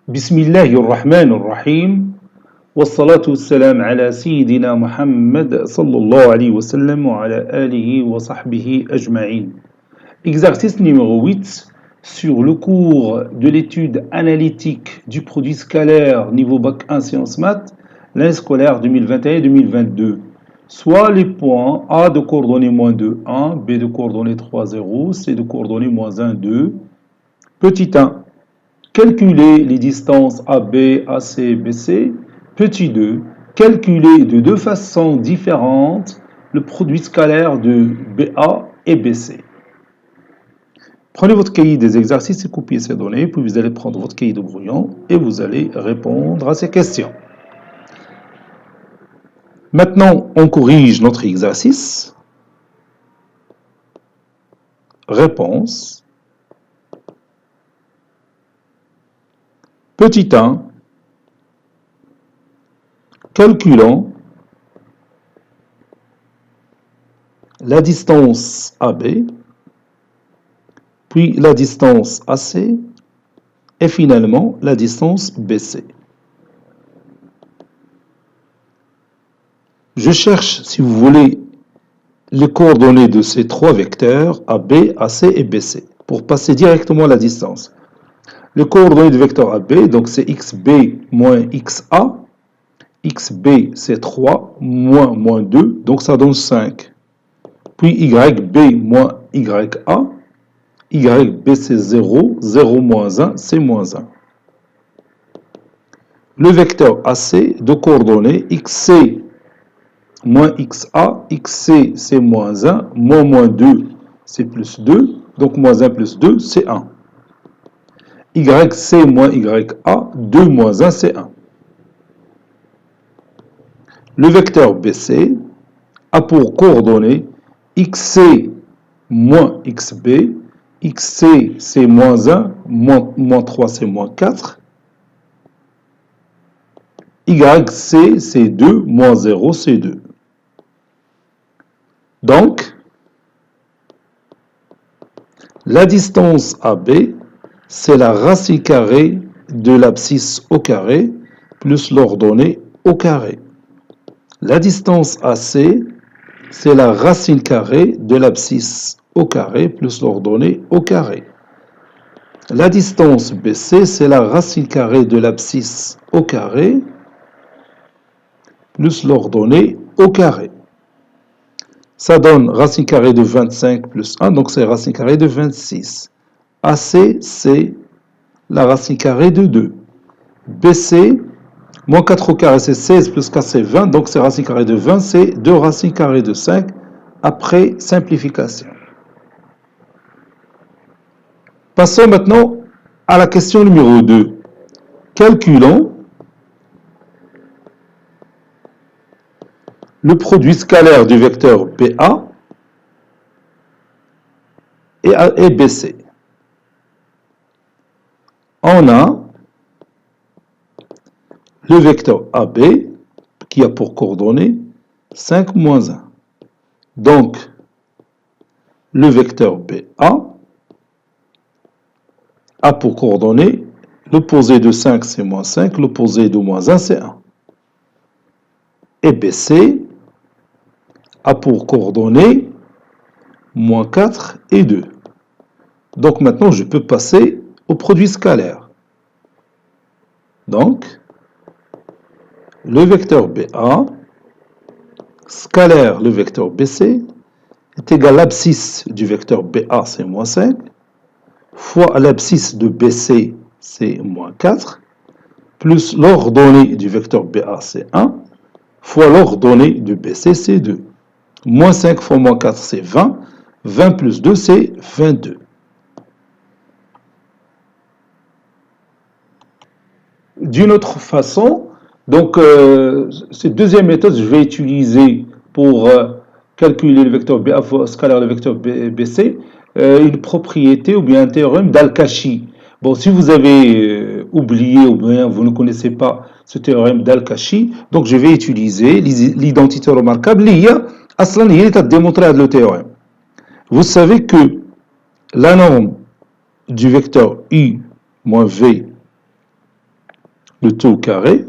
بسم الله الرحمن الرحيم والصلاة والسلام على سيدنا محمد صلى الله عليه وسلم وعلى آله وصحبه أجمعين. Exercice numéro 8 sur le cours de l'étude analytique du produit scalaire niveau bac 1 sciences maths, l'année scolaire 2021-2022. Soit les points A de coordonnées moins 2, 1, B de coordonnées 3, 0, C de coordonnées moins 1, 2. Petit 1. Calculer les distances AB, AC, BC. Petit 2. Calculer de deux façons différentes le produit scalaire de BA et BC. Prenez votre cahier des exercices et copiez ces données, puis vous allez prendre votre cahier de brouillon et vous allez répondre à ces questions. Maintenant, on corrige notre exercice. Réponse. Petit 1. Calculons la distance AB, puis la distance AC, et finalement la distance BC. Je cherche, si vous voulez, les coordonnées de ces trois vecteurs, AB, AC et BC, pour passer directement à la distance. Les coordonnées du vecteur AB, donc c'est XB moins XA, XB c'est 3, moins 2, donc ça donne 5. Puis YB moins YA, YB c'est 0, 0 moins 1, c'est moins 1. Le vecteur AC de coordonnées XC moins XA, XC c'est moins 1, moins 2 c'est plus 2, donc moins 1 plus 2 c'est 1. YC moins YA, 2 moins 1 c'est 1. Le vecteur BC a pour coordonnées XC moins XB, XC c'est moins 1, moins 3 c'est moins 4, YC c'est 2, moins 0 c'est 2. Donc, la distance AB, c'est la racine carrée de l'abscisse au carré plus l'ordonnée au carré. La distance AC, c'est la racine carrée de l'abscisse au carré plus l'ordonnée au carré. La distance BC, c'est la racine carrée de l'abscisse au carré plus l'ordonnée au carré. Ça donne racine carrée de 25 plus 1, donc c'est racine carrée de 26. AC, c'est la racine carrée de 2. BC, moins 4 au carré, c'est 16 plus 4, c'est 20, donc c'est racine carrée de 20, c'est 2 racines carrées de 5 après simplification. Passons maintenant à la question numéro 2. Calculons le produit scalaire du vecteur BA et BC. On a le vecteur AB qui a pour coordonnées 5 moins 1. Donc, le vecteur BA a pour coordonnées l'opposé de 5 c'est moins 5, l'opposé de moins 1 c'est 1. Et BC a pour coordonnées moins 4 et 2. Donc maintenant, je peux passer au produit scalaire. Donc, le vecteur BA, scalaire le vecteur BC, est égal à l'abscisse du vecteur BA, c'est moins 5, fois l'abscisse de BC, c'est moins 4, plus l'ordonnée du vecteur BA, c'est 1, fois l'ordonnée du BC, c'est 2. Moins 5 fois moins 4, c'est 20. 20 plus 2, c'est 22. D'une autre façon, donc cette deuxième méthode, je vais utiliser pour calculer le vecteur BA scalaire le vecteur BC, une propriété ou bien un théorème d'Al-Kashi. Bon, si vous avez oublié ou bien vous ne connaissez pas ce théorème d'Al-Kashi, donc je vais utiliser l'identité remarquable liée Aslan il est à démontrer le théorème. Vous savez que la norme du vecteur U moins V le t au carré.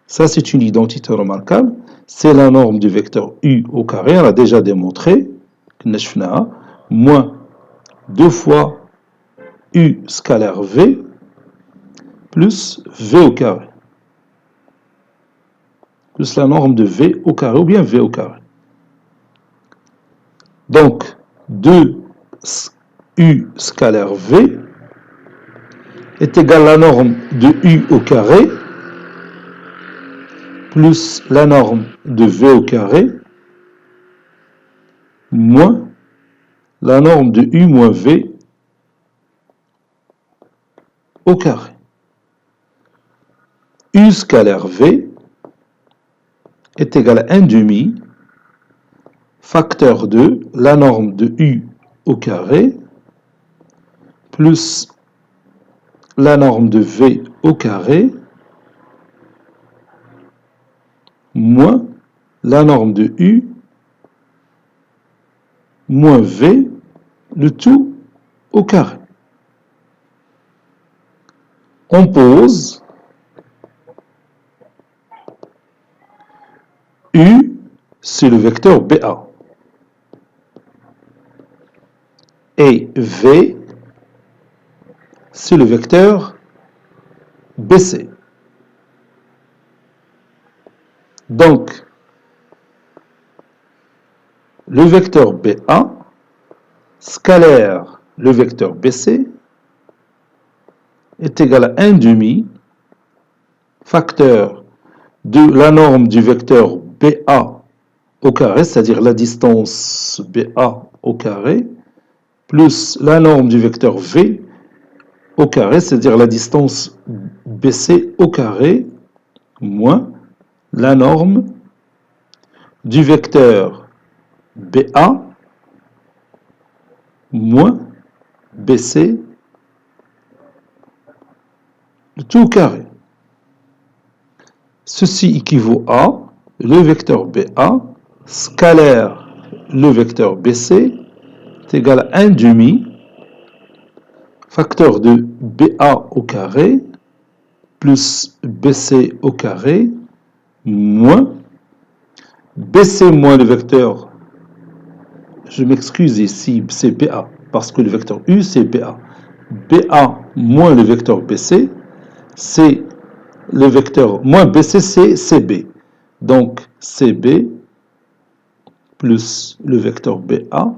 Ça, c'est une identité remarquable. C'est la norme du vecteur u au carré. On l'a déjà démontré. Moins 2 fois u scalaire v plus v au carré. Plus la norme de v au carré ou bien v au carré. Donc, 2u scalaire v est égal à la norme de u au carré plus la norme de v au carré moins la norme de u moins v au carré. U scalaire v est égal à 1 demi facteur de la norme de u au carré plus la norme de v au carré moins la norme de u moins v, le tout au carré. On pose u, c'est le vecteur BA. Et v, c'est le vecteur BC. Donc, le vecteur BA scalaire le vecteur BC est égal à 1 demi facteur de la norme du vecteur BA au carré, c'est-à-dire la distance BA au carré, plus la norme du vecteur V au carré, c'est-à-dire la distance BC au carré, moins la norme du vecteur BA moins BC, le tout au carré. Ceci équivaut à le vecteur BA scalaire le vecteur BC est égal à 1 demi facteur de BA au carré plus BC au carré moins BC moins le vecteur, je m'excuse ici, c'est BA, parce que le vecteur U c'est BA. BA moins le vecteur BC, c'est le vecteur moins BC, c'est CB. Donc CB plus le vecteur BA,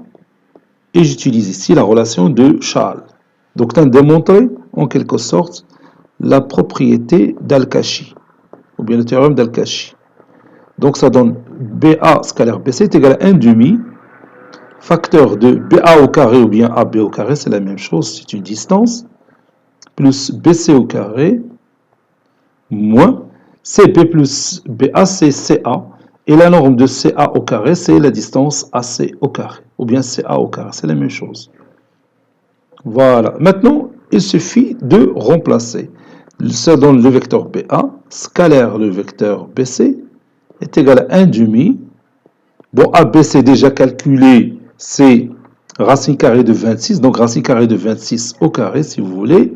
et j'utilise ici la relation de Charles. Donc, on a démontré en quelque sorte la propriété d'Al-Kashi, ou bien le théorème d'Al-Kashi. Donc, ça donne BA scalaire BC est égal à 1 demi facteur de BA au carré ou bien AB au carré, c'est la même chose, c'est une distance, plus BC au carré, moins CB plus BA, c'est CA, et la norme de CA au carré, c'est la distance AC au carré, ou bien CA au carré, c'est la même chose. Voilà. Maintenant, il suffit de remplacer. Ça donne le vecteur BA, scalaire le vecteur BC, est égal à 1 demi. Bon, AB, c'est déjà calculé, c'est racine carrée de 26, donc racine carrée de 26 au carré, si vous voulez,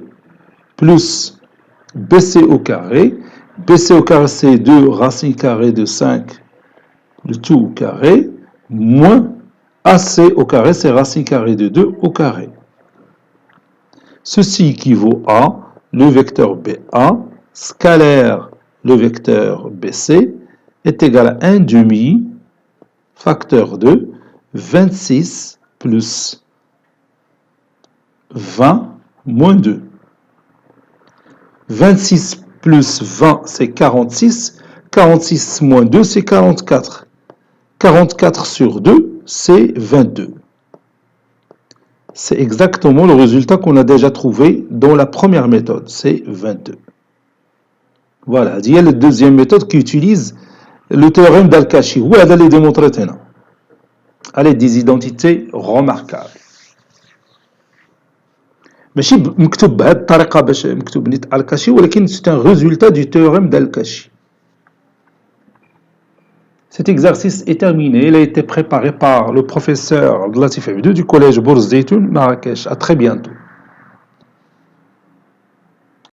plus BC au carré. BC au carré, c'est 2 racine carrée de 5, le tout au carré, moins AC au carré, c'est racine carrée de 2 au carré. Ceci équivaut à le vecteur BA scalaire le vecteur BC est égal à 1 demi facteur de 26 plus 20 moins 2. 26 plus 20, c'est 46. 46 moins 2, c'est 44. 44 sur 2, c'est 22. C'est exactement le résultat qu'on a déjà trouvé dans la première méthode, c'est 22. Voilà, il y a la deuxième méthode qui utilise le théorème d'Al-Kashi. Où est-ce qu'il démontré maintenant? Allez, des identités remarquables. ماشي مكتوب بهذه الطريقة باش مكتوب نيت Al-Kashi, ولكن c'est un résultat du théorème d'Al-Kashi. Cet exercice est terminé. Il a été préparé par le professeur Abdelatif Abdou du collège Bourz Zeytoun, Marrakech. À très bientôt.